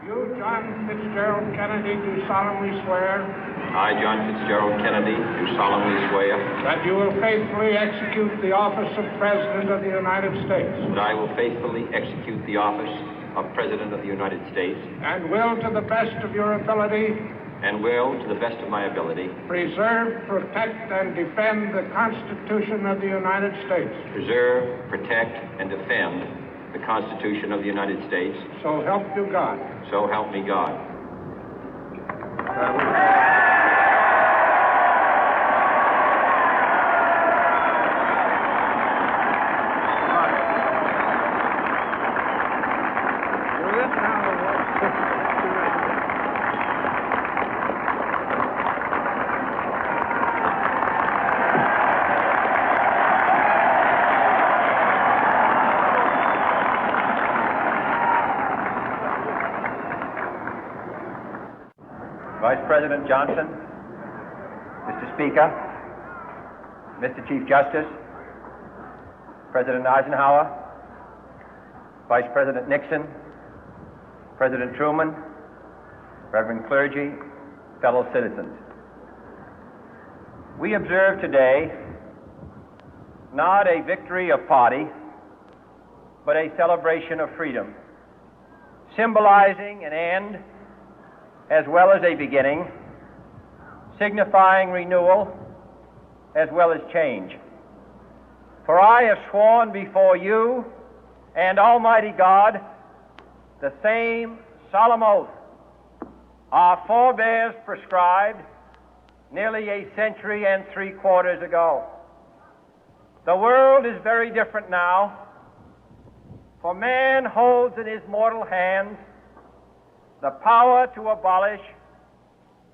You, John Fitzgerald Kennedy, do solemnly swear. I, John Fitzgerald Kennedy, do solemnly swear. That you will faithfully execute the office of President of the United States. That I will faithfully execute the office of President of the United States. And will, to the best of your ability. And will, to the best of my ability. Preserve, protect, and defend the Constitution of the United States. Preserve, protect, and defend the Constitution of the United States. So help you God. So help me God. Vice President Johnson, Mr. Speaker, Mr. Chief Justice, President Eisenhower, Vice President Nixon, President Truman, Reverend clergy, fellow citizens. We observe today not a victory of party, but a celebration of freedom, symbolizing an end as well as a beginning, signifying renewal as well as change. For I have sworn before you and Almighty God the same solemn oath our forebears prescribed nearly a century and 3/4 ago. The world is very different now, for man holds in his mortal hands the power to abolish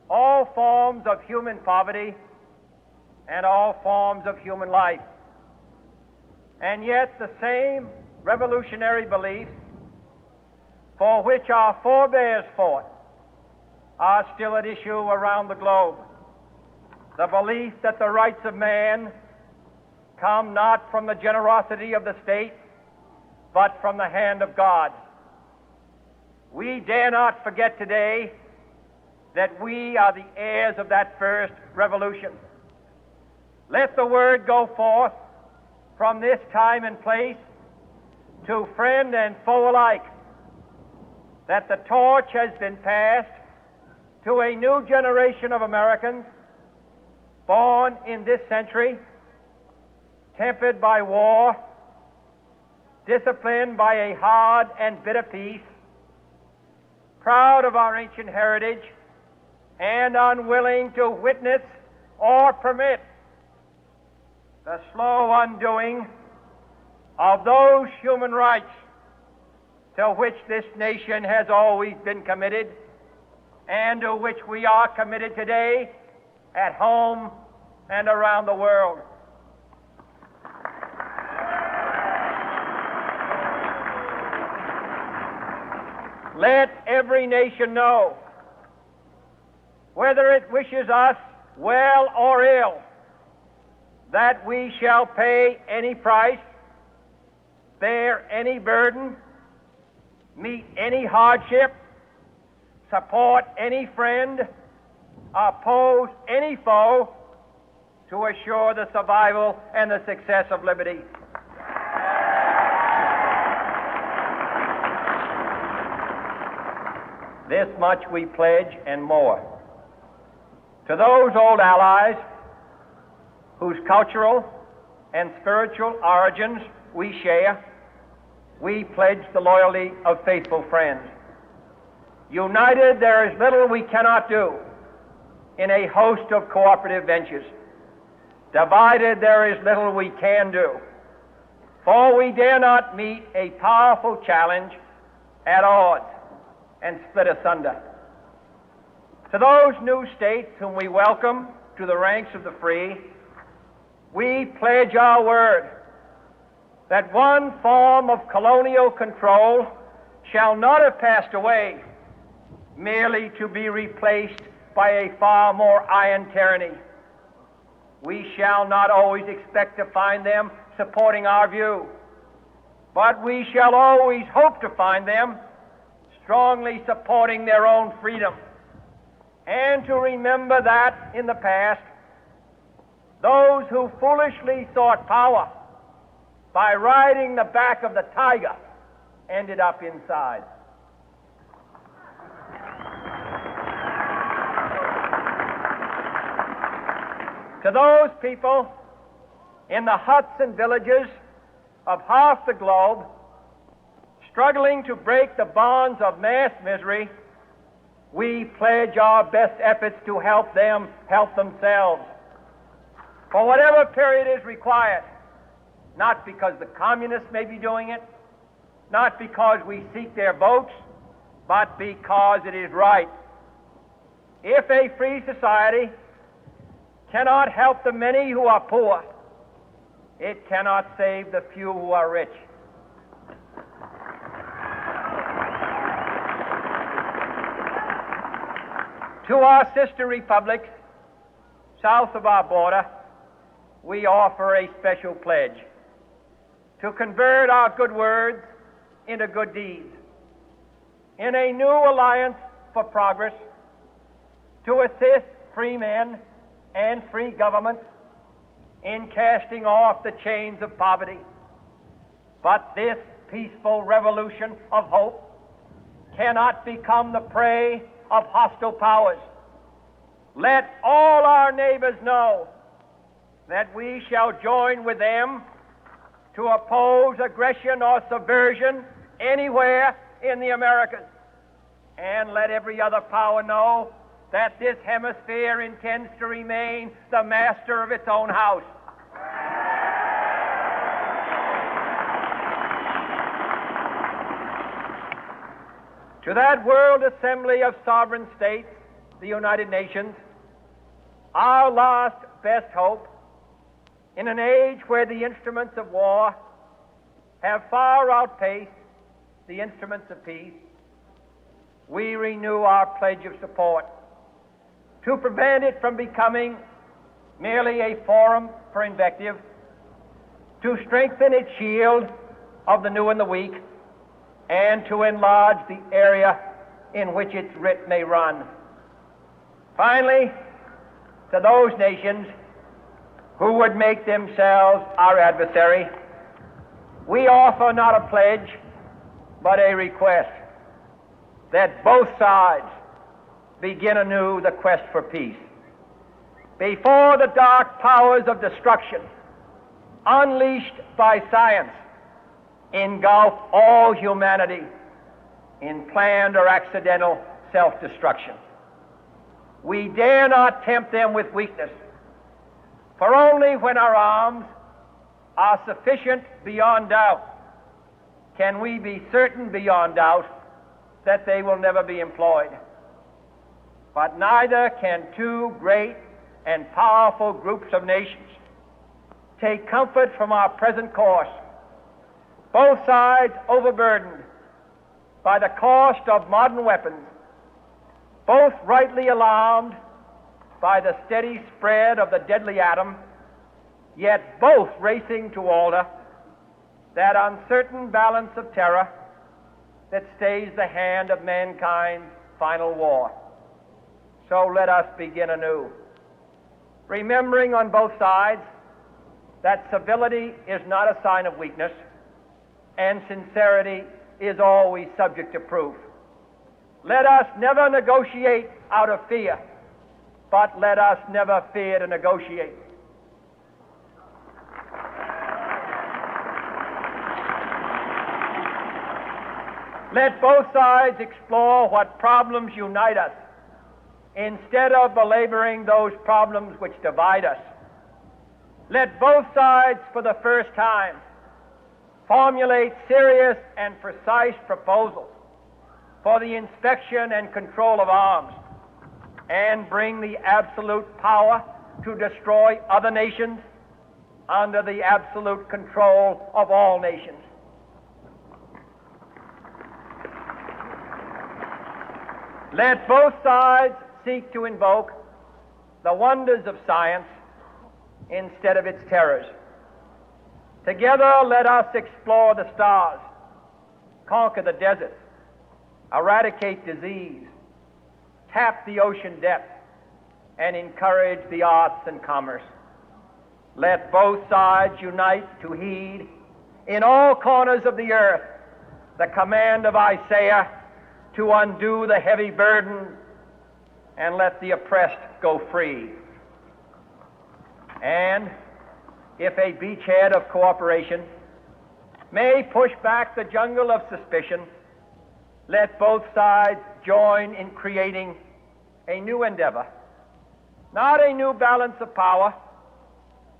all forms of human poverty and all forms of human life. And yet the same revolutionary beliefs for which our forebears fought are still at issue around the globe. The belief that the rights of man come not from the generosity of the state, but from the hand of God. We dare not forget today that we are the heirs of that first revolution. Let the word go forth from this time and place to friend and foe alike that the torch has been passed to a new generation of Americans born in this century, tempered by war, disciplined by a hard and bitter peace, proud of our ancient heritage, and unwilling to witness or permit the slow undoing of those human rights to which this nation has always been committed and to which we are committed today at home and around the world. Let every nation know, whether it wishes us well or ill, that we shall pay any price, bear any burden, meet any hardship, support any friend, oppose any foe to assure the survival and the success of liberty. This much we pledge and more. To those old allies whose cultural and spiritual origins we share, we pledge the loyalty of faithful friends. United, there is little we cannot do in a host of cooperative ventures. Divided, there is little we can do, for we dare not meet a powerful challenge at odds and split asunder. To those new states whom we welcome to the ranks of the free, we pledge our word that one form of colonial control shall not have passed away, merely to be replaced by a far more iron tyranny. We shall not always expect to find them supporting our view, but we shall always hope to find them strongly supporting their own freedom, and to remember that in the past, those who foolishly sought power by riding the back of the tiger ended up inside. To those people in the huts and villages of half the globe struggling to break the bonds of mass misery, we pledge our best efforts to help them help themselves for whatever period is required, not because the communists may be doing it, not because we seek their votes, but because it is right. If a free society cannot help the many who are poor, it cannot save the few who are rich. To our sister republics south of our border, we offer a special pledge to convert our good words into good deeds, in a new alliance for progress, to assist free men and free governments in casting off the chains of poverty. But this peaceful revolution of hope cannot become the prey of hostile powers. Let all our neighbors know that we shall join with them to oppose aggression or subversion anywhere in the Americas. And let every other power know that this hemisphere intends to remain the master of its own house. To that World Assembly of Sovereign States, the United Nations, our last best hope, in an age where the instruments of war have far outpaced the instruments of peace, we renew our pledge of support to prevent it from becoming merely a forum for invective, to strengthen its shield of the new and the weak, and to enlarge the area in which its writ may run. Finally, to those nations who would make themselves our adversary, we offer not a pledge, but a request that both sides begin anew the quest for peace. Before the dark powers of destruction, unleashed by science, engulf all humanity in planned or accidental self-destruction, we dare not tempt them with weakness, for only when our arms are sufficient beyond doubt can we be certain beyond doubt that they will never be employed. But neither can two great and powerful groups of nations take comfort from our present course, both sides overburdened by the cost of modern weapons, both rightly alarmed by the steady spread of the deadly atom, yet both racing to alter that uncertain balance of terror that stays the hand of mankind's final war. So let us begin anew, remembering on both sides that civility is not a sign of weakness, and sincerity is always subject to proof. Let us never negotiate out of fear, but let us never fear to negotiate. Let both sides explore what problems unite us, instead of belaboring those problems which divide us. Let both sides, for the first time, formulate serious and precise proposals for the inspection and control of arms, and bring the absolute power to destroy other nations under the absolute control of all nations. Let both sides seek to invoke the wonders of science instead of its terrors. Together, let us explore the stars, conquer the deserts, eradicate disease, tap the ocean depth, and encourage the arts and commerce. Let both sides unite to heed in all corners of the earth the command of Isaiah to undo the heavy burden and let the oppressed go free. And if a beachhead of cooperation may push back the jungle of suspicion, let both sides join in creating a new endeavor, not a new balance of power,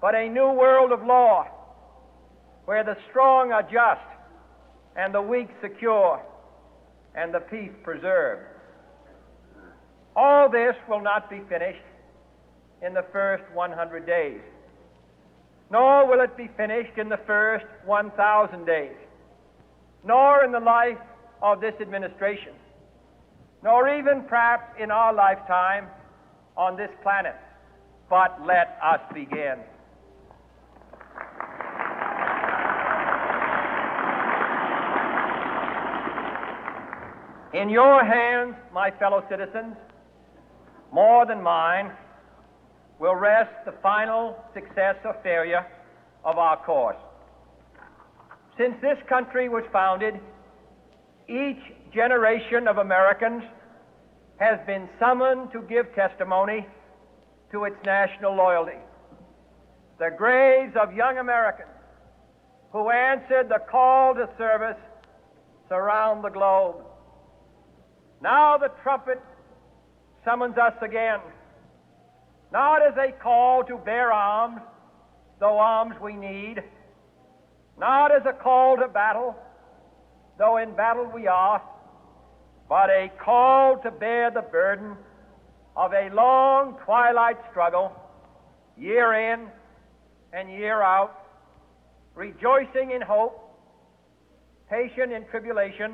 but a new world of law, where the strong are just and the weak secure and the peace preserved. All this will not be finished in the first 100 days, nor will it be finished in the first 1,000 days, nor in the life of this administration, nor even perhaps in our lifetime on this planet. But let us begin. In your hands, my fellow citizens, more than mine, will rest the final success or failure of our course. Since this country was founded, each generation of Americans has been summoned to give testimony to its national loyalty. The graves of young Americans who answered the call to service surround the globe. Now the trumpet summons us again, not as a call to bear arms, though arms we need, not as a call to battle, though in battle we are, but a call to bear the burden of a long twilight struggle, year in and year out, rejoicing in hope, patient in tribulation,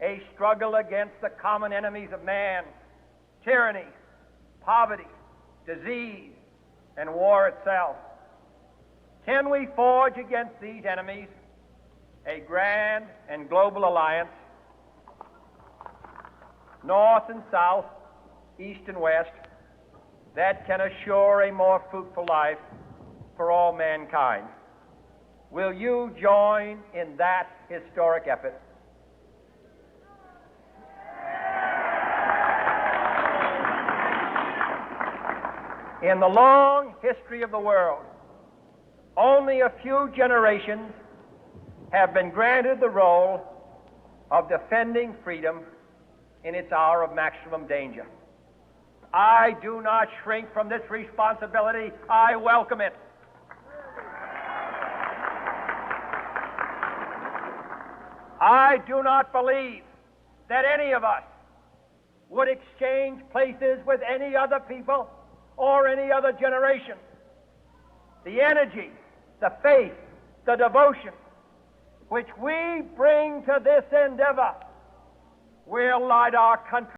a struggle against the common enemies of man, tyranny, poverty, disease, and war itself. Can we forge against these enemies a grand and global alliance, north and south, east and west, that can assure a more fruitful life for all mankind? Will you join in that historic effort? In the long history of the world, only a few generations have been granted the role of defending freedom in its hour of maximum danger. I do not shrink from this responsibility. I welcome it. I do not believe that any of us would exchange places with any other people or any other generation. The energy, the faith, the devotion which we bring to this endeavor will light our country